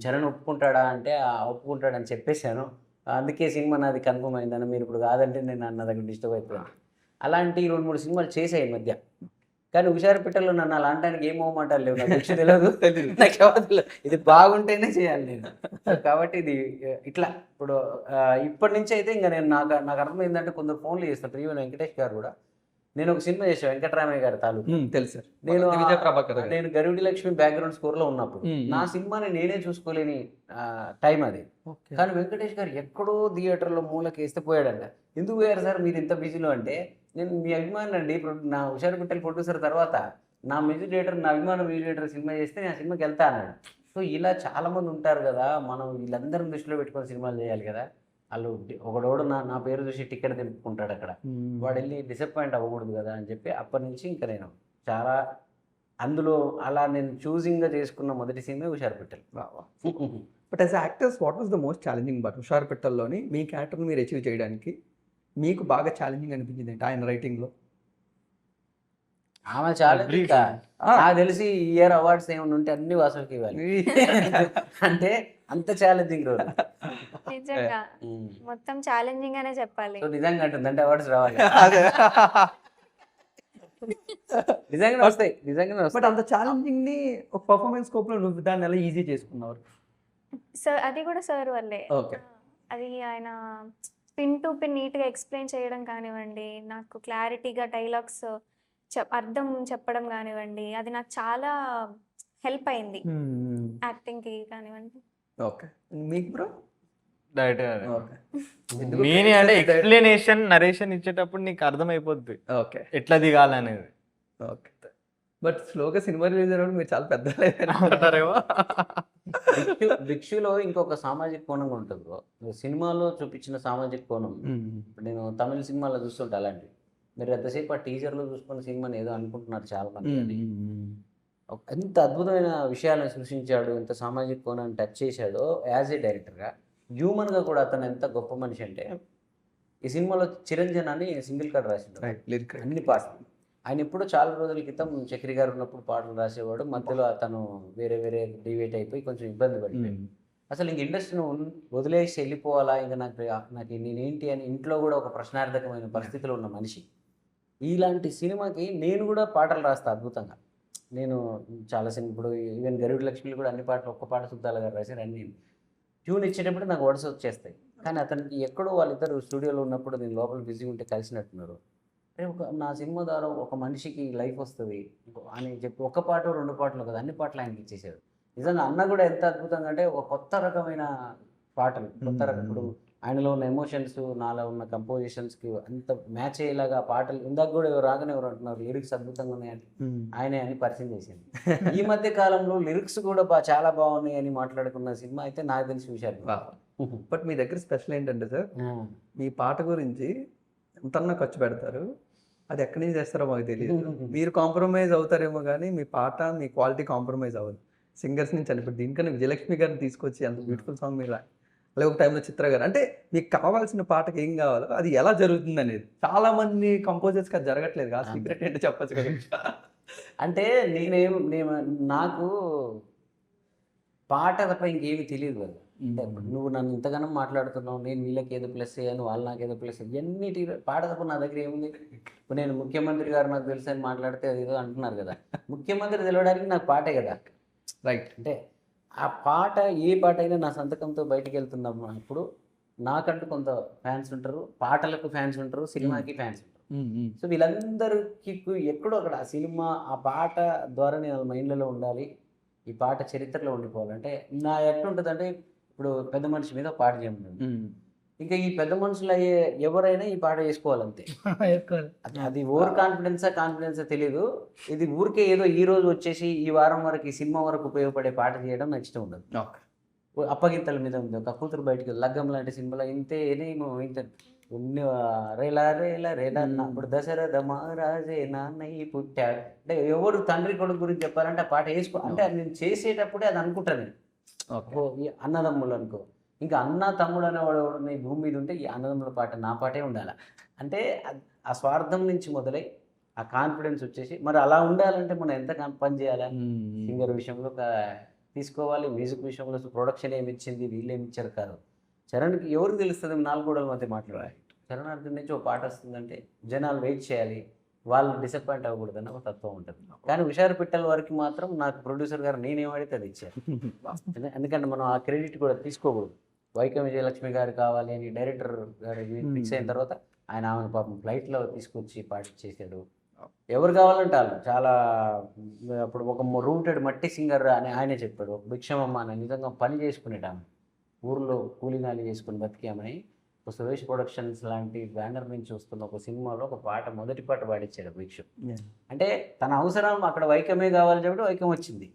చరణ్ ఒప్పుకుంటాడా అంటే ఒప్పుకుంటాడని చెప్పేశాను, అందుకే సినిమా నాది కన్ఫర్మ్ అయిందన్న, మీరు ఇప్పుడు కాదంటే నేను నా దగ్గర డిస్టర్బ్ అయిపోయాను. అలాంటి 2-3 సినిమాలు చేసాయి ఈ మధ్య. కానీ హుషారుపేటలో నన్ను అలాంటానికి ఏం మొహమాటాలు లేవు, నాకు విషయం తెలియదు, నాకు ఎవరు తెలియదు, ఇది బాగుంటేనే చేయాలి నేను. కాబట్టి ఇది ఇట్లా ఇప్పుడు ఇప్పటి నుంచి అయితే ఇంకా నేను నాకు అర్థమైందంటే కొందరు ఫోన్లు చేస్తాను. ప్రియమైన వెంకటేష్ గారు కూడా, నేను ఒక సినిమా చేశాను వెంకటరామయ్య గారి తాలూకు, తెలుసు నేను గరుడి లక్ష్మి బ్యాక్గ్రౌండ్ స్కోర్ లో ఉన్నప్పుడు నా సినిమాని నేనే చూసుకోలేని టైం అది. కానీ వెంకటేష్ గారు ఎక్కడో థియేటర్లో మూలకి వేస్తే పోయాడంట. ఎందుకు పోయారు సార్ మీరు ఇంత బిజీలో అంటే, నేను మీ అభిమాని అండి, నా హుషారుపేటల ప్రొడ్యూసర్ తర్వాత నా మ్యూజిక్ డైరెక్టర్, నా అభిమాన మ్యూజిక్ డైరెక్టర్ సినిమా చేస్తే నేను ఆ సినిమాకి వెళ్తా అన్నాడు. సో ఇలా చాలా మంది ఉంటారు కదా, మనం వీళ్ళందరిని దృష్టిలో పెట్టుకొని సినిమాలు చేయాలి కదా. వాళ్ళు ఒకడోడు నా పేరు చూసి టికెట్ తెంపుకుంటాడు అక్కడ, వాడు వెళ్ళి డిసప్పాయింట్ అవ్వకూడదు కదా అని చెప్పి అప్పటి నుంచి ఇంకా నేను చాలా అందులో అలా నేను చూసింగ్గా చేసుకున్న మొదటి సినిమా హుషారుపేటలు. But as actors what was the most challenging but హుషారుపేటల్లోని మీ క్యారెక్టర్ని మీరు అచీవ్ చేయడానికి మీకు బాగా ఛాలెంజింగ్ అనిపించింది ఏంటి ఆయన రైటింగ్లో? ఆమె చాలా నాకు తెలిసి ఇయర్ అవార్డ్స్ ఏమైనా ఉంటే అన్ని వాసులకి ఇవ్వాలి. అంటే అంత ఛాలెంజింగ్ రోజు నిజంగా మొత్తం ఛాలెంజింగ్ అనే చెప్పాలి. నిజంగా అంటుంది అంటే అవార్డ్స్ రావాలి, నిజంగానే వస్తాయి, నిజంగానే వస్తాయి. బట్ అంత ఛాలెంజింగ్ ని ఒక పర్ఫార్మెన్స్ స్కోప్ లో నువ్వు దాన్ని ఎలా ఈజీ చేసుకున్నావు? సార్ అది కూడా సార్ వల్లే. ఓకే. అది ఆయన పిన్ టు పిన్ నీట్గా ఎక్స్ప్లెయిన్ చేయడం కానివ్వండి, నాకు క్లారిటీగా డైలాగ్స్ అర్థం చెప్పడం కానివ్వండి, అది నాకు చాలా హెల్ప్ అయింది యాక్టింగ్కి కానివ్వండి. ఓకే. మీకు బ్రో? మీని అంటే ఎక్స్ప్లెనేషన్ నరేషన్ ఇచ్చేటప్పుడు నీకు అర్థమైపోద్ది ఓకే ఎట్లా దిగాలనేది. ఓకే. బట్ స్లోగా సినిమా రిలీజ్ అయినప్పుడు మీరు చాలా పెద్ద భిక్షులో ఇంకొక సామాజిక కోణం ఉంటుంది బ్రో. సినిమాలో చూపించిన సామాజిక కోణం ఇప్పుడు నేను తమిళ సినిమాలో చూస్తుంటా అలాంటివి. మీరు ఎంతసేపు ఆ టీజర్లో చూసుకున్న సినిమాని ఏదో అనుకుంటున్నారు చాలా మంది. ఎంత అద్భుతమైన విషయాలను సృష్టించాడు, ఎంత సామాజిక కోణాన్ని టచ్ చేశాడో యాజ్ ఏ డైరెక్టర్గా. హ్యూమన్గా కూడా అతను ఎంత గొప్ప మనిషి అంటే, ఈ సినిమాలో చిరంజన్ అని సింగిల్ కార్డ్ రాసిండు అన్ని పాటలు. ఆయన ఎప్పుడో చాలా రోజుల క్రితం చక్రి గారు ఉన్నప్పుడు పాటలు రాసేవాడు, మధ్యలో అతను వేరే వేరే డివేట్ అయిపోయి కొంచెం ఇబ్బంది పడిపోయాడు. అసలు ఇంక ఇండస్ట్రీని వదిలేసి వెళ్ళిపోవాలా, ఇంకా నాకు నేనేంటి అని ఇంట్లో కూడా ఒక ప్రశ్నార్థకమైన పరిస్థితిలో ఉన్న మనిషి. ఇలాంటి సినిమాకి నేను కూడా పాటలు రాస్తా అద్భుతంగా. నేను చాలా సినిమా ఇప్పుడు ఈవెన్ గరుడి లక్ష్మిలో కూడా అన్ని పాటలు ఒక్క పాట సుద్దాల గారు రాశారు, అన్ని ట్యూన్ ఇచ్చేటప్పుడు నాకు వర్డ్స్ వచ్చేస్తాయి. కానీ అతనికి ఎక్కడో వాళ్ళిద్దరు స్టూడియోలో ఉన్నప్పుడు నేను లోపల బిజీ ఉంటే కలిసినట్టున్నారు. నా సినిమా ద్వారా ఒక మనిషికి లైఫ్ వస్తుంది అని చెప్పి ఒక పాట 2 పాటలు కదా అన్ని పాటలు ఆయనకి ఇచ్చేసాడు. నిజంగా అన్న కూడా ఎంత అద్భుతంగా అంటే ఒక కొత్త రకమైన పాటలు, కొత్త రకం ఇప్పుడు ఆయనలో ఉన్న ఎమోషన్స్ నాలో ఉన్న కంపోజిషన్స్కి అంత మ్యాచ్ అయ్యేలాగా పాటలు. ఇందాక కూడా రాగానే ఎవరు అంటున్నారు లిరిక్స్ అద్భుతంగా ఉన్నాయని, ఆయనే అని పరిచయం చేసింది. ఈ మధ్య కాలంలో లిరిక్స్ కూడా చాలా బాగున్నాయి అని మాట్లాడుకున్న సినిమా అయితే నాకు తెలిసి విషయాలు. బట్ మీ దగ్గర స్పెషల్ ఏంటంటే సార్, మీ పాట గురించి ఎంతన్నా ఖర్చు పెడతారు, అది ఎక్కడి నుంచి చేస్తారో మాకు తెలియదు. మీరు కాంప్రమైజ్ అవుతారేమో కానీ మీ పాట మీ క్వాలిటీ కాంప్రమైజ్ అవ్వదు. సింగర్స్ నుంచి అని ఇప్పుడు దీనికన్నా విజయలక్ష్మి గారిని తీసుకొచ్చి అంత బ్యూటిఫుల్ సాంగ్ మీరు అలాగే ఒక టైంలో చిత్ర గారు, అంటే మీకు కావాల్సిన పాటకి ఏం కావాలో అది ఎలా జరుగుతుంది అనేది చాలా మంది కంపోజర్స్కి అది జరగట్లేదు. ఆ సీక్రెట్ ఏంటో చెప్పచ్చు కదా. అంటే నాకు పాట తప్ప ఇంకేమీ తెలియదు కదా. నువ్వు నన్ను ఇంతగానో మాట్లాడుతున్నావు, నేను వీళ్ళకి ఏదో ప్లస్ అయ్యాను, వాళ్ళు నాకు ఏదో ప్లస్ అయ్యాను, ఎన్నిటి పాట తప్ప నా దగ్గర ఏముంది. ఇప్పుడు నేను ముఖ్యమంత్రి గారు నాకు తెలుసు అని మాట్లాడితే అది ఏదో అంటున్నారు కదా, ముఖ్యమంత్రి తెలవడానికి నాకు పాటే కదా. రైట్. అంటే ఆ పాట ఏ పాట అయినా నా సంతకంతో బయటికి వెళ్తున్నప్పుడు నాకంటూ కొంత ఫ్యాన్స్ ఉంటారు, పాటలకు ఫ్యాన్స్ ఉంటారు, సినిమాకి ఫ్యాన్స్ ఉంటారు. సో వీళ్ళందరికీ ఎక్కడో అక్కడ ఆ సినిమా ఆ పాట ద్వారా నేను మైండ్లలో ఉండాలి, ఈ పాట చరిత్రలో ఉండిపోవాలంటే నా ఎట్లుంటుంది అంటే, ఇప్పుడు పెద్ద మనిషి మీద పాట చేయమంటుంది, ఇంకా ఈ పెద్ద మనుషులు అయ్యే ఎవరైనా ఈ పాట వేసుకోవాలంతే. అది ఓవర్ కాన్ఫిడెన్సా తెలియదు. ఇది ఊరికే ఏదో ఈ రోజు వచ్చేసి ఈ వారం వరకు ఈ సినిమా వరకు ఉపయోగపడే పాట చేయడం నాకు ఇష్టం ఉండదు. అప్పగింతల మీద ఉంది ఒక కూతురు బయటికి లగ్గం లాంటి సినిమాలో ఇంతే ఏదేమో ఇంత ఉన్ని రేలా రేలా రేలా అప్పుడు దశరథ మహారాజే నాన్నయ్య పుట్టాడు అంటే ఎవరు తండ్రి కొడుకు గురించి చెప్పాలంటే ఆ పాట వేసుకో అంటే అది నేను చేసేటప్పుడే అది అనుకుంటాను నేను. ఓకే. ఓ ఈ అన్నదమ్ములు అనుకో ఇంకా అన్న తమ్ముడు అనేవాడు ఎవడు నీ భూమి మీద ఉంటే ఈ అన్నదమ్ముల పాట నా పాటే ఉండాలి అంటే ఆ స్వార్థం నుంచి మొదలై ఆ కాన్ఫిడెన్స్ వచ్చేసి మరి అలా ఉండాలంటే మనం ఎంత పని చేయాలి సింగర్ విషయంలో తీసుకోవాలి, మ్యూజిక్ విషయంలో ప్రొడక్షన్ ఏమి ఇచ్చింది వీళ్ళు ఏమి ఇచ్చారు కాదు. చరణ్కి ఎవరికి తెలుస్తుంది 4 గోడల మధ్య మాట్లాడాలి. చరణ్ అర్జున్ నుంచి ఒక పాట వస్తుందంటే జనాలు వెయిట్ చేయాలి, వాళ్ళు డిసప్పాయింట్ అవ్వకూడదని ఒక తత్వం ఉంటుంది. కానీ హుషారు పిట్టల వరకు మాత్రం నాకు ప్రొడ్యూసర్ గారు నేనేవాడితే అది ఇచ్చారు. ఎందుకంటే మనం ఆ క్రెడిట్ కూడా తీసుకోకూడదు. వైకం విజయలక్ష్మి గారు కావాలి అని డైరెక్టర్ గారు ఫిక్స్ అయిన తర్వాత ఆయన ఆమెను పాపం ఫ్లైట్లో తీసుకొచ్చి పాట చేశాడు. ఎవరు కావాలంటే వాళ్ళు చాలా అప్పుడు ఒక రూటెడ్ మట్టి సింగర్ అని ఆయనే చెప్పాడు. ఒక భిక్షమమ్మ అని నిజంగా పని చేసుకునేటామె ఊర్లో కూలీనాలి చేసుకుని బతికామని ఒక సురేష్ ప్రొడక్షన్స్ లాంటి బ్యానర్ నుంచి వస్తున్న ఒక సినిమాలో ఒక పాట మొదటి పాట పాడించాడు భిక్షు. అంటే తన అవసరం అక్కడ వైకమే కావాలి చెప్పి వైకం వచ్చింది,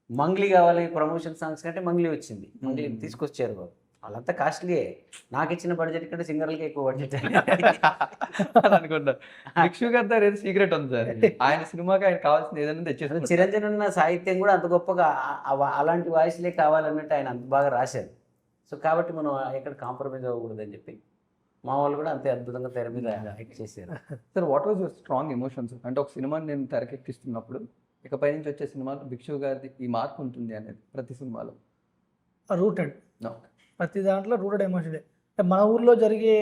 మంగ్లీ కావాలి ప్రమోషన్ సాంగ్స్ కంటే మంగ్లీ వచ్చింది, మంగ్లీ తీసుకొచ్చారు. వాళ్ళంతా కాస్ట్లీయే, నాకు ఇచ్చిన బడ్జెట్ కంటే సింగర్లకి ఎక్కువ బడ్జెట్ అనుకుంటా. భిక్షు గారి దగ్గర ఏదో సీక్రెట్ ఉంది సార్, ఆయన సినిమాకి ఆయన కావాల్సింది ఏదైనా తెచ్చేసి చిరంజీవి ఉన్న సాహిత్యం కూడా అంత గొప్పగా అలాంటి వాయిస్లే కావాలన్నట్టు ఆయన అంత బాగా రాశారు. సో కాబట్టి మనం ఎక్కడ కాంప్రమైజ్ అవ్వకూడదని చెప్పి మా వాళ్ళు కూడా అంతే అద్భుతంగా తెర మీద యాక్ట్ చేశారు. Sir what was your strong emotions అంటే ఒక సినిమాని నేను తెరకెక్కిస్తున్నప్పుడు ఇకపై నుంచి వచ్చే సినిమాలో భిక్షు గారిది ఈ మార్క్ ఉంటుంది అనేది ప్రతి సినిమాలో రూటెడ్, ప్రతి దాంట్లో రూటెడ్ ఎమోషన్. అంటే మన ఊర్లో జరిగే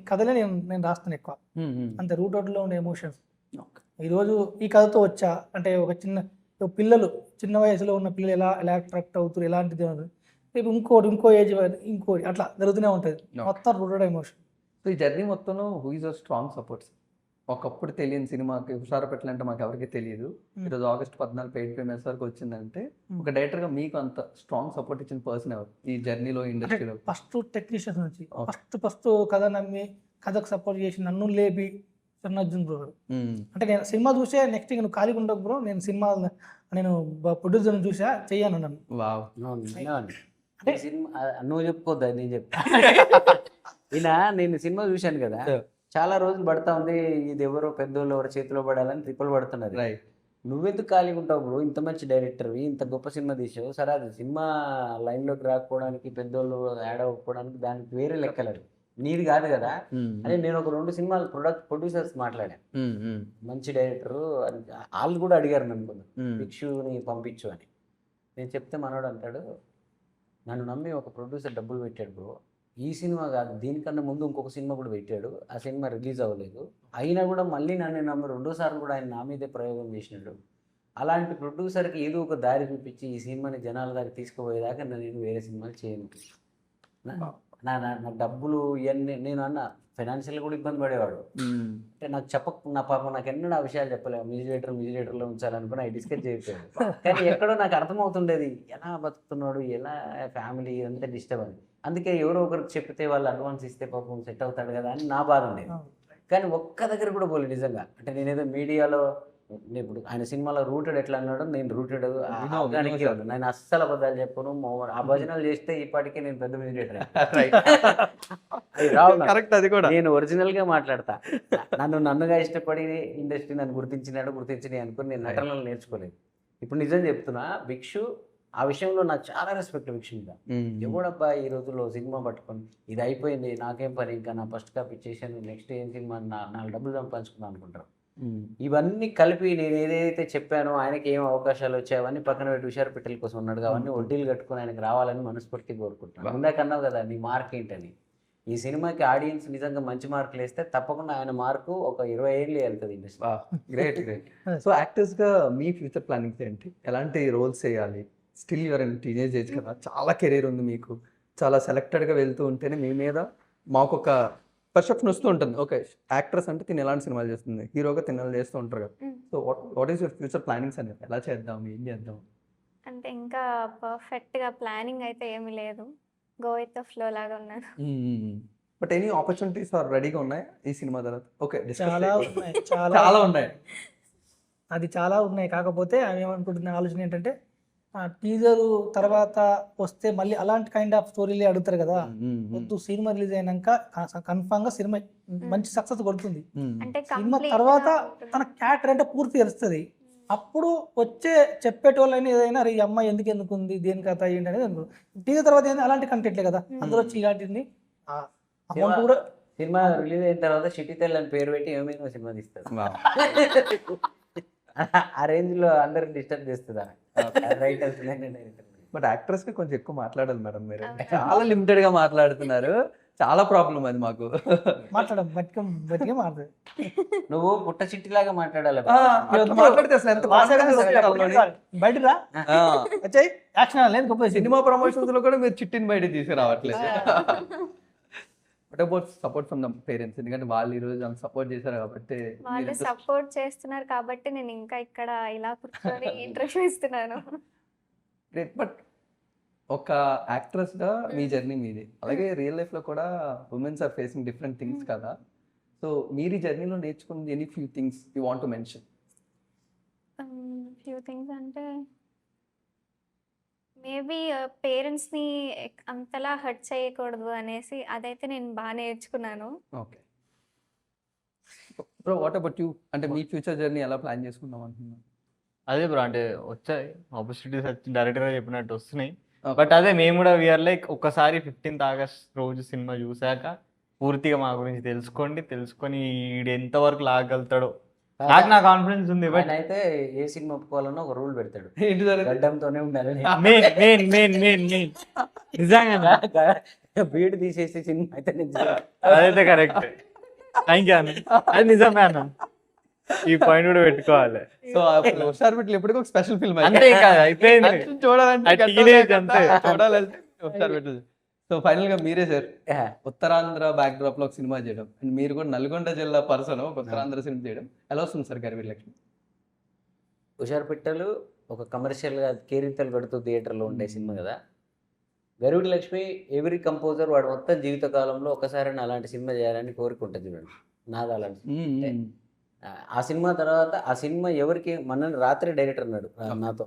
కథలే నేను రాస్తాను ఎక్కువ, అంతే రూటెడ్లో ఉండే ఎమోషన్స్. ఈరోజు ఈ కథతో వచ్చా అంటే ఒక పిల్లలు చిన్న వయసులో ఉన్న పిల్లలు ఎలా అట్రాక్ట్ అవుతారు, ఎలాంటిది రేపు ఇంకో ఏజ్ ఇంకోటి అట్లా జరుగుతూనే ఉంటుంది. మొత్తం రూటెడ్ ఎమోషన్. సో ఈ జర్నీ మొత్తంలో who is a strong supports? ఒకప్పుడు తెలియని సినిమాకి హుషారు పెట్టాలంటే మాకు ఎవరికి తెలియదు, ఈరోజు ఆగస్ట్ 14 పెయిడ్ పేమెంట్స్ వరకు వచ్చిందంటే ఒక డైరెక్టర్గా మీకు అంత స్ట్రాంగ్ సపోర్ట్ ఇచ్చిన పర్సన్ ఎవరు ఈ జర్నీలో ఇండస్ట్రీలో? ఫస్ట్ టెక్నీషియన్స్ నుంచి ఫస్ట్ కథ నమ్మి కథకు సపోర్ట్ చేసి నన్ను లేపి అర్జున్ బ్రో. అంటే నేను సినిమా చూసే నెక్స్ట్ నువ్వు ఖాళీగా ఉండకు బ్రో, నేను సినిమా నేను ప్రొడ్యూసర్ని చూసా చెయ్యాను నన్ను. అంటే సినిమా నువ్వు చెప్పుకోద్దా నేను చెప్తా. ఈయన నేను సినిమా చూశాను కదా, చాలా రోజులు పడతా ఉంది, ఇది ఎవరో పెద్దోళ్ళు ఎవరో చేతిలో పడాలని ట్రిపుల్ పడుతున్నారు. నువ్వెందుకు ఖాళీగా ఉంటావు బ్రో, ఇంత మంచి డైరెక్టర్వి, ఇంత గొప్ప సినిమా తీసావు, సరే అది సినిమా లైన్లోకి రాకపోవడానికి పెద్దోళ్ళు యాడ్ అవ్వకపోవడానికి దానికి వేరే లెక్కలేదు, నీది కాదు కదా అని నేను ఒక 2 సినిమాలు ప్రొడ్యూసర్స్ మాట్లాడాను. మంచి డైరెక్టరు వాళ్ళు కూడా అడిగారు నన్ను భిక్షుని పంపించు అని. నేను చెప్తే మనోడు అంటాడు, నన్ను నమ్మి ఒక ప్రొడ్యూసర్ డబ్బులు పెట్టాడు బ్రో, ఈ సినిమా కాదు దీనికన్నా ముందు ఇంకొక సినిమా కూడా పెట్టాడు, ఆ సినిమా రిలీజ్ అవ్వలేదు, అయినా కూడా మళ్ళీ నన్ను నమ్మి 2వ సార్లు కూడా ఆయన నా మీదే ప్రయోగం చేసినాడు. అలాంటి ప్రొడ్యూసర్కి ఏదో ఒక దారి చూపించి ఈ సినిమాని జనాల దాకా తీసుకుపోయేదాకా నేను వేరే సినిమాలు చేయను. నా డబ్బులు ఇవన్నీ నేను అన్న ఫైనాన్షియల్గా కూడా ఇబ్బంది పడేవాడు. అంటే నాకు నా పాపం నాకు ఎన్నడూ ఆ విషయాలు చెప్పలేము, మ్యూజిలేటర్లో ఉంచాలనుకుని అవి డిస్కస్ చేయకపోయాడు. కానీ ఎక్కడో నాకు అర్థమవుతుండేది ఎలా బతుకుతున్నాడు, ఎలా ఫ్యామిలీ అంతా డిస్టర్బ్ అని. అందుకే ఎవరో ఒకరికి చెప్తే వాళ్ళు అడ్వాన్స్ ఇస్తే పాపం సెట్ అవుతాడు కదా అని నా బాధ ఉండేది. కానీ ఒక్క దగ్గర కూడా పోలేదు నిజంగా. అంటే నేనేదో మీడియాలో ఇప్పుడు ఆయన సినిమాలో రూటెడ్ ఎట్లా అన్నాడు, నేను రూటెడ్ నేను అస్సలు అబద్ధాలు చెప్పను, ఆ భజనలు చేస్తే ఈ పాటికే నేను పెద్ద మ్యూజిలేటర్. అది కూడా నేను ఒరిజినల్ గా మాట్లాడతా. నన్నుగా ఇష్టపడి ఇండస్ట్రీ నన్ను గుర్తించినాయి అనుకుని నేను నటనలు నేర్చుకోలేదు. ఇప్పుడు నిజం చెప్తున్నా, భిక్షు ఆ విషయంలో నాకు చాలా రెస్పెక్ట్ భిక్షు మీద. ఎవడబ్బా ఈ రోజుల్లో సినిమా పట్టుకొని ఇది అయిపోయింది నాకేం పని, ఇంకా నా ఫస్ట్ కాపీ చేశాను, నెక్స్ట్ ఏం సినిమా 4 డబ్బులు సంపాదించుకుందాం అనుకుంటారు. ఇవన్నీ కలిపి నేను ఏదైతే చెప్పానో ఆయనకి ఏం అవకాశాలు వచ్చాయి అవన్నీ పక్కన పెట్టి హుషారు పిట్టల కోసం ఉన్నాడు, అవన్నీ వడ్డీలు కట్టుకుని ఆయనకు రావాలని మనస్ఫూర్తిగా కోరుకుంటున్నాను. ఇందాకన్నావు కదా నీ మార్క్ ఏంటని, ఈ సినిమాకి ఆడియన్స్ నిజంగా మంచి మార్కులు వేస్తే తప్పకుండా ఆయన మార్కు ఒక 20 ఏళ్ళు వెళ్తుంది ఇండస్ట్రీ. Great great. సో యాక్టర్స్గా మీ ఫ్యూచర్ ప్లానింగ్స్ ఏంటి, ఎలాంటి రోల్స్ చేయాలి? Still your in teenage age కదా, చాలా కెరీర్ ఉంది మీకు, చాలా సెలెక్టెడ్గా వెళ్తూ ఉంటేనే మీ మీద మాకు ఒక పర్సెప్షన్ వస్తూ ఉంటుంది. ఓకే యాక్ట్రెస్ అంటే తిని ఎలాంటి సినిమాలు చేస్తుంది, హీరోగా తినాలి చేస్తూ ఉంటారు కదా. So what is your future plannings అనేది, ఎలా చేద్దాం, ఏం చేద్దాం అంటే? ఇంకా పర్ఫెక్ట్గా ప్లానింగ్ అయితే ఏమీ లేదు, గో విత్ ద ఫ్లో లాగా ఉన్నాను. బట్ ఎనీ ఆపర్చునిటీస్ ఆర్ రెడీగా ఉన్నాయి ఈ సినిమా తర్వాత? ఓకే చాలా ఉన్నాయి, అది చాలా ఉన్నాయి. కాకపోతే ఆమె ఏమనుకుంటున్న ఆలోచన ఏంటంటే టీజర్ తర్వాత వస్తే మళ్ళీ అలాంటి కైండ్ ఆఫ్ స్టోరీలే అడుగుతారు కదా. వద్దు, సినిమా రిలీజ్ అయినాక కన్ఫామ్ గా సినిమా మంచి సక్సెస్ కొడుతుంది. అంటే సినిమా complete తర్వాత గా ఉంటుంది. తన క్యారెక్టర్ అంటే పూర్తి తెలుస్తుంది. అప్పుడు వచ్చే చెప్పేటోళ్ళని ఏదైనా అరే ఈ అమ్మాయి ఎందుకు ఉంది, దేని కథ ఏంటి అనేది అనుకో. టీజర్ తర్వాత ఏంది అలాంటి కంటెంట్లే కదా, అందులో వచ్చి ఇలాంటిని అమౌంట్ కూడా సినిమా రిలీజ్ అయిన తర్వాత సిటీ తెల్ అని పేరు పెట్టి ఏమైనా సినిమా తీస్తారు. ఆ రేంజ్ లో అందరికి డిస్టర్బ్ చేస్తుందా రైటర్స్ బట్ యాక్ట్రెస్ కి కొంచెం ఎక్కువ మాట్లాడాలి మేడం, మీరు చాలా లిమిటెడ్ గా మాట్లాడుతున్నారు. చాలా ప్రాబ్లం అది మాకు. మాట్లాడడం బతికే మాట్లాడు. నువ్వు పుట్ట చిట్టిలాగా మాట్లాడాలి. అట్లా మాట్లాడితే అసలు ఎంత భాషగా సొసైటీలోని. బయట రా వచ్చాయి యాక్షన్ లేదు గొప్ప సినిమా ప్రమోషన్స్ లో కూడా మీరు చిట్టిని బయట తీసుకురావట్లేదు. But about support from the parents, ఎందుకంటే వాళ్ళు ఈ రోజు సపోర్ట్ చేశారు కాబట్టి. వాళ్ళు సపోర్ట్ చేస్తున్నారు కాబట్టి నేను ఇంకా ఇక్కడ ఇలా కూర్చొని ఇంట్రెస్ట్ ఇస్తున్నాను. గ్రేట్. బట్ ఒక యాక్ట్రెస్ గా మీ జర్నీ మీది, అలాగే రియల్ లైఫ్ లో కూడా womens are facing different things కదా. సో మీరు ఈ జర్నీలో నేర్చుకున్నది any few things you want to mention? Few things అంటే మేబీ పేరెంట్స్ని అంతలా హర్ట్ చేయకూడదు అనేసి అదైతే నేను బాగా నేర్చుకున్నాను. Okay bro, what about you? అంటే మీ ఫ్యూచర్ జర్నీ ఎలా ప్లాన్ చేసుకుందాం అంటున్నాను? అదే బ్రో, అంటే వచ్చాయి ఆపర్చునిటీస్ వచ్చి డైరెక్టర్గా చెప్పినట్టు వస్తున్నాయి. బట్ అదే మేము కూడా వీఆర్ లైక్ ఒక్కసారి 15th ఆగస్ట్ రోజు సినిమా చూసాక పూర్తిగా మా గురించి తెలుసుకొని ఈడు ఎంతవరకు లాగలుగుతాడో నాకు నా కాన్ఫిడెన్స్ ఉంది. బట్ అయితే ఏ సినిమా ఒప్పుకోవాలన్నా ఒక రూల్ పెడతాడు, ఏంటి సార్? గడ్డంతోనే ఉండాలని. మెయిన్ నిజంగా బీడ్ తీసేసి సినిమా అయితే అదైతే కరెక్ట్. థ్యాంక్ యూ అన్న, అది నిజమే అన్న, ఈ పాయింట్ కూడా పెట్టుకోవాలి. సో హుషార్ బిట్లు ఎప్పటికీ ఒక స్పెషల్ ఫిల్మ్ అంతే ఇంకా అయిపోయింది. చూడాలంటే ఆ teenage అంతే. చూడాలంటే హుషార్ బిట్లు. సో ఫైనల్ గా మీరే సార్ ఉత్తరాంధ్ర బ్యాక్ డ్రాప్ లో ఒక సినిమా చేయడం, అండ్ మీరు కూడా నల్గొండ జిల్లా పర్సన్ ఒక ఉత్తరాంధ్ర సినిమా చేయడం ఎలా వస్తుంది సార్ గరివీర్ లక్ష్మి? హుషారు పిట్టలు ఒక కమర్షియల్గా కేరింతలు కడుతూ థియేటర్లో ఉండే సినిమా కదా. గరుడి లక్ష్మి ఎవ్రీ కంపోజర్ వాడు మొత్తం జీవితకాలంలో ఒకసారి అలాంటి సినిమా చేయాలని కోరుకుంటుంది చూడండి. నాది అలాంటి ఆ సినిమా తర్వాత ఆ సినిమా ఎవరికి మన రాత్రి డైరెక్టర్ అన్నాడు నాతో,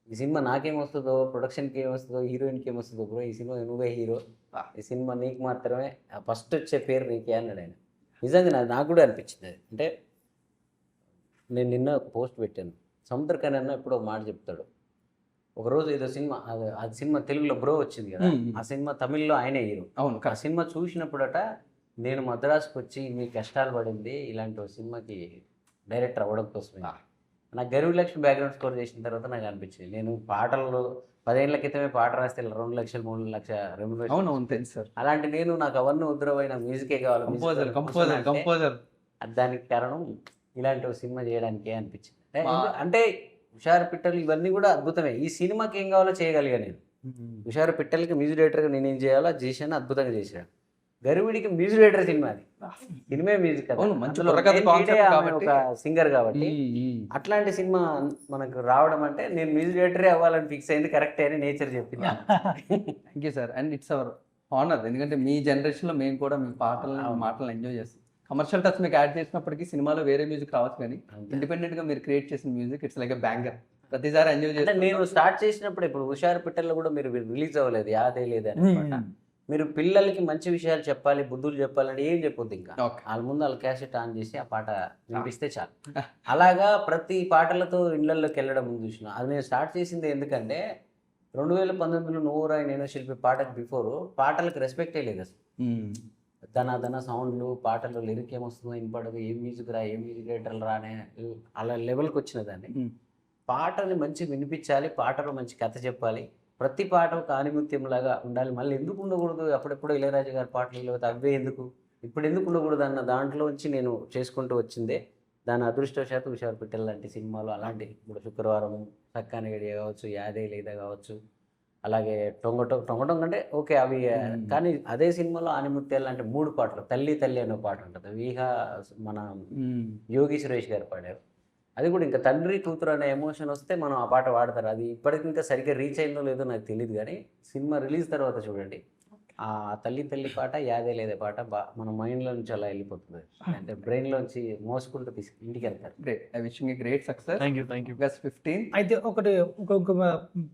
ఈ సినిమా నాకేం వస్తుందో, ప్రొడక్షన్కి ఏం వస్తుందో, హీరోయిన్కి ఏం వస్తుందో బ్రో, ఈ సినిమా నువ్వే హీరో, ఈ సినిమా నీకు మాత్రమే, ఫస్ట్ వచ్చే పేరు నీకే అన్నాడు ఆయన. నిజంగా నాకు కూడా అనిపించింది అది. అంటే నేను నిన్న ఒక పోస్ట్ పెట్టాను, సముద్రకని అన్న ఎప్పుడో ఒక మాట చెప్తాడు. ఒకరోజు ఏదో సినిమా అది సినిమా తెలుగులో బ్రో వచ్చింది కదా, ఆ సినిమా తమిళ్లో ఆయనే హీరో. అవును. ఆ సినిమా చూసినప్పుడట నేను మద్రాసుకు వచ్చి మీ కష్టాలు పడింది ఇలాంటి ఒక సినిమాకి డైరెక్టర్ అవ్వడం కోసమే. నాకు గరుడి లక్ష్మి బ్యాక్గ్రౌండ్ స్కోర్ చేసిన తర్వాత నాకు అనిపించింది, నేను పాటలు 10 ఏళ్ల క్రితమే పాట రాస్తే 2 లక్షలు 3 లక్షల రెమ్యునరేషన్. అవును తెలుసు సార్. అలాంటి నాకు అవన్నీ ఉద్రమైన మ్యూజికే కావాలి, కంపోజర్. దానికి కారణం ఇలాంటి ఒక సినిమా చేయడానికే అనిపించింది. అంటే హుషారు పిట్టలు ఇవన్నీ కూడా అద్భుతమే. ఈ సినిమాకి ఏం కావాలో చేయగలిగా నేను. హుషారు పిట్టలకి మ్యూజిక్ డైరెక్టర్గా నేనేం చేయాలో అది చేశాను, అద్భుతంగా చేశాను. గరుడికి మ్యూజిక్ డైరెక్టర్ సినిమా, అది సినిమా మ్యూజిక్ ఒక సింగర్ కాబట్టి అట్లాంటి సినిమా మనకు రావడం అంటే నేను మ్యూజిక్ డైరెక్టరే అవ్వాలని ఫిక్స్ అయింది. కరెక్టే అని నేచర్ చెప్పింది. Thank you sir, and it's our honour. ఎందుకంటే మీ జనరేషన్లో మేము కూడా మీ మాటలను ఎంజాయ్ చేస్తాం. కమర్షియల్ టచ్ మీకు యాడ్ చేసినప్పటికీ సినిమాలో వేరే మ్యూజిక్ రావచ్చు, కానీ ఇండిపెండెంట్ గా మీరు క్రియేట్ చేసిన music it's like a banger. ప్రతిసారి ఎంజాయ్ చేస్తాం. నేను స్టార్ట్ చేసినప్పుడు ఇప్పుడు హుషారు పిట్టల్లో కూడా మీరు రిలీజ్ అవ్వలేదు, యాదే లేదని. మీరు పిల్లలకి మంచి విషయాలు చెప్పాలి, బుద్ధులు చెప్పాలంటే ఏం చెప్పొద్దు. ఇంకా వాళ్ళ ముందు వాళ్ళ క్యాసెట్ ఆన్ చేసి ఆ పాట వినిపిస్తే చాలు. అలాగా ప్రతి పాటలతో ఇళ్లలోకి వెళ్ళడం చూసిన. అది నేను స్టార్ట్ చేసింది ఎందుకంటే 2019లో నువ్వురా నేను శిల్పి పాటకు బిఫోర్ పాటలకు రెస్పెక్టే లేదు అసలు. ధన సౌండ్లు, పాటలు లిరిక్ ఏమొస్తుందో వినపడదు, ఏం మ్యూజిక్ రా, ఏం మ్యూజిక్ డైరెక్టర్లు రానే అలా లెవెల్కి వచ్చినదాన్ని. పాటని మంచి వినిపించాలి, పాటలో మంచి కథ చెప్పాలి, ప్రతి పాట ఒక ఆనిముత్యంలాగా ఉండాలి. మళ్ళీ ఎందుకు ఉండకూడదు, అప్పుడెప్పుడు ఇళయరాజా గారి పాటలు లేకపోతే అవే ఎందుకు, ఇప్పుడు ఎందుకు ఉండకూడదు అన్న దాంట్లో నుంచి నేను చేసుకుంటూ వచ్చిందే. దాని అదృష్టవశాత్తు హుషారు పిట్టలు లాంటి సినిమాలు, అలాంటి ఇప్పుడు శుక్రవారం, సక్కాని గడియ కావచ్చు, యాదే లేదా కావచ్చు, అలాగే టొంగటొంగ అంటే ఓకే అవి. కానీ అదే సినిమాలో ఆనిముత్యాలు లాంటి 3 పాటలు, తల్లి తల్లి అనే పాట ఉంటుంది, వీహా మన యోగి సురేష్ గారు పాడారు. అది కూడా ఇంకా తండ్రి కూతురు అనే ఎమోషన్ వస్తే మనం ఆ పాట వాడతారు. అది ఇప్పటికి ఇంకా సరిగ్గా రీచ్ అయిందో లేదో నాకు తెలియదు, కానీ సినిమా రిలీజ్ తర్వాత చూడండి ఆ తల్లి తల్లి పాట యాదే లేదే పాట మన మైండ్లో నుంచి అలా వెళ్ళిపోతుంది, అంటే బ్రెయిన్లోంచి మోసుకుంటూ ఇంటికి వెళ్తారు. Great. I wishing a great success. Thank you. August 15. అయితే ఒకటి ఇంకొక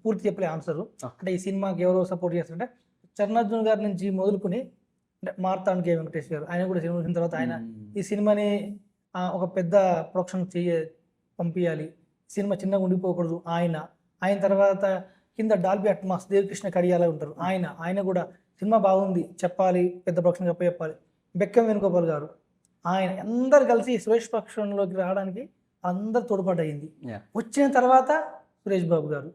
పూర్తి చెప్పలే ఆన్సర్. అంటే ఈ సినిమాకి ఎవరో సపోర్ట్ చేస్తుంటే చరణార్జున్ గారి నుంచి మొదలుకొని అంటే మార్తాండ్ కే వెంకటేష్ గారు, ఆయన కూడా సినిమా చూసిన తర్వాత ఆయన ఈ సినిమాని ఒక పెద్ద ప్రొడక్షన్ పంపించాలి, సినిమా చిన్నగా ఉండిపోకూడదు. ఆయన తర్వాత కింద డాల్బీ అట్మాస్ దేవకృష్ణ కడియాల ఉంటారు, ఆయన కూడా సినిమా బాగుంది చెప్పాలి, పెద్ద ప్రొడక్షన్ చెప్పాలి. బెక్కం వేణుగోపాల్ గారు, ఆయన అందరు కలిసి సురేష్ ప్రొడక్షన్లోకి రావడానికి అందరు తోడ్పాటు అయింది. వచ్చిన తర్వాత సురేష్ బాబు గారు,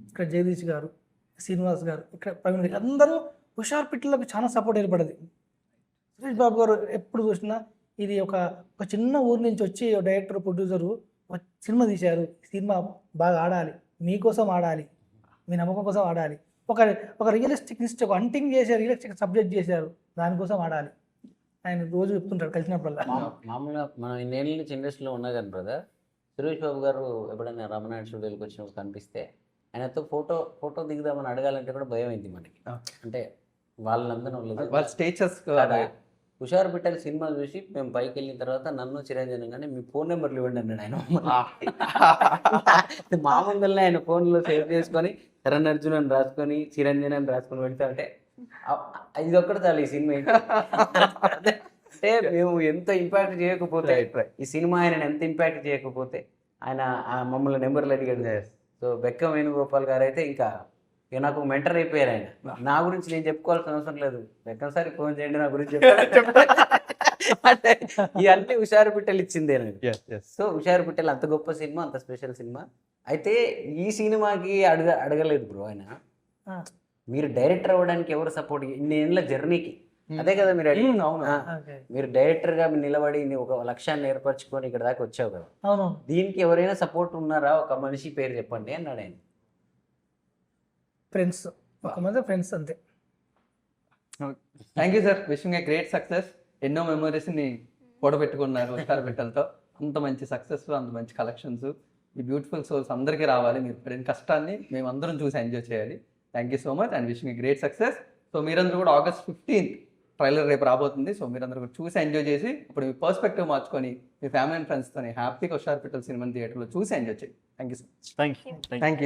ఇక్కడ జగదీష్ గారు, శ్రీనివాస్ గారు, ఇక్కడ ప్రవీణ్ గారు, అందరూ హుషార్ పిట్టలకు చాలా సపోర్ట్ ఏర్పడింది. సురేష్ బాబు గారు ఎప్పుడు చూసినా ఇది ఒక చిన్న ఊరి నుంచి వచ్చి డైరెక్టర్ ప్రొడ్యూసరు సినిమా తీశారు, సినిమా బాగా ఆడాలి, మీకోసం ఆడాలి, మీ నమ్మకం కోసం ఆడాలి, ఒక రియలిస్టిక్ ఒక హంటింగ్ చేశారు, రియలిస్టిక్ సబ్జెక్ట్ చేశారు, దానికోసం ఆడాలి. ఆయన రోజు చెప్తుంటారు కలిసినప్పుడల్లా. మామూలుగా మనం ఇన్నేళ్ళ నుంచి ఇండస్ట్రీలో ఉన్నా కానీ బ్రదర్, సురేష్ బాబు గారు ఎప్పుడైనా రమణాయుడు స్టూడియోకి వచ్చినప్పుడు కనిపిస్తే ఆయనతో ఫోటో దిగుదామని అడగాలంటే కూడా భయం అయింది మనకి. అంటే వాళ్ళందరూ వాళ్ళ స్టేటస్ హుషారు పిట్టల సినిమా చూసి మేము పైకి వెళ్ళిన తర్వాత నన్ను చిరంజీవి కానీ మీ ఫోన్ నెంబర్లు ఇవ్వండి అన్నాడు ఆయన. మా ముందరనే ఆయన ఫోన్లో సేవ్ చేసుకొని చరణ్ అర్జున్ అని రాసుకొని చిరంజీవి అని రాసుకొని పెడతా అంటే ఇది ఒక్కటి చాలు ఈ సినిమా. అంటే మేము ఎంత ఇంపాక్ట్ చేయకపోతే ఈ సినిమా ఆయన ఎంత ఇంపాక్ట్ చేయకపోతే ఆయన మమ్మల్ని నెంబర్లు అడిగాడు. సో బెక్కం వేణుగోపాల్ గారు అయితే ఇంకా నాకు మెంటర్ అయిపోయారు. ఆయన నా గురించి నేను చెప్పుకోవాల్సిన అవసరం లేదు, బెక్కం సార్ ఫోన్ చేయండి నా గురించి అంటే ఇవన్నీ హుషారు పిట్టలు ఇచ్చిందే. సో హుషారు పిట్టలు అంత గొప్ప సినిమా, అంత స్పెషల్ సినిమా. అయితే ఈ సినిమాకి అడగలేదు బ్రో ఆయన, మీరు డైరెక్టర్ అవ్వడానికి ఎవరు సపోర్ట్, ఇన్ని ఏళ్ళ జర్నీకి అదే కదా మీరు మీరు డైరెక్టర్ గా నిలబడి ఒక లక్ష్యాన్ని ఏర్పరచుకొని ఇక్కడ దాకా వచ్చావు కదా, దీనికి ఎవరైనా సపోర్ట్ ఉన్నారా, ఒక మనిషి పేరు చెప్పండి అన్నాడు ఆయన. ఫ్రెండ్స్, ఒక మంది ఫ్రెండ్స్ అంతే. Thank you sir, wishing a great success. ఎన్నో మెమరీస్ని కూడబెట్టుకున్నారు హుషారు పిట్టలతో. అంత మంచి సక్సెస్, అంత మంచి కలెక్షన్స్, ఈ బ్యూటిఫుల్ సోల్స్ అందరికీ రావాలి. మీరు పడిన కష్టాన్ని మేమందరం చూసి ఎంజాయ్ చేయాలి. Thank you so much and wishing a great success. So మీరందరూ కూడా ఆగస్ట్ 15 ట్రైలర్ రేపు రాబోతుంది. సో మీరందరూ కూడా చూసి ఎంజాయ్ చేసి ఇప్పుడు మీ పర్స్పెక్టివ్ మార్చుకొని మీ ఫ్యామిలీ అండ్ ఫ్రెండ్స్తో హ్యాపీగా హుషారు పిట్టల సినిమా థియేటర్లో చూసి ఎంజాయ్ చేయండి. Thank you so much. Thank you. Thank you.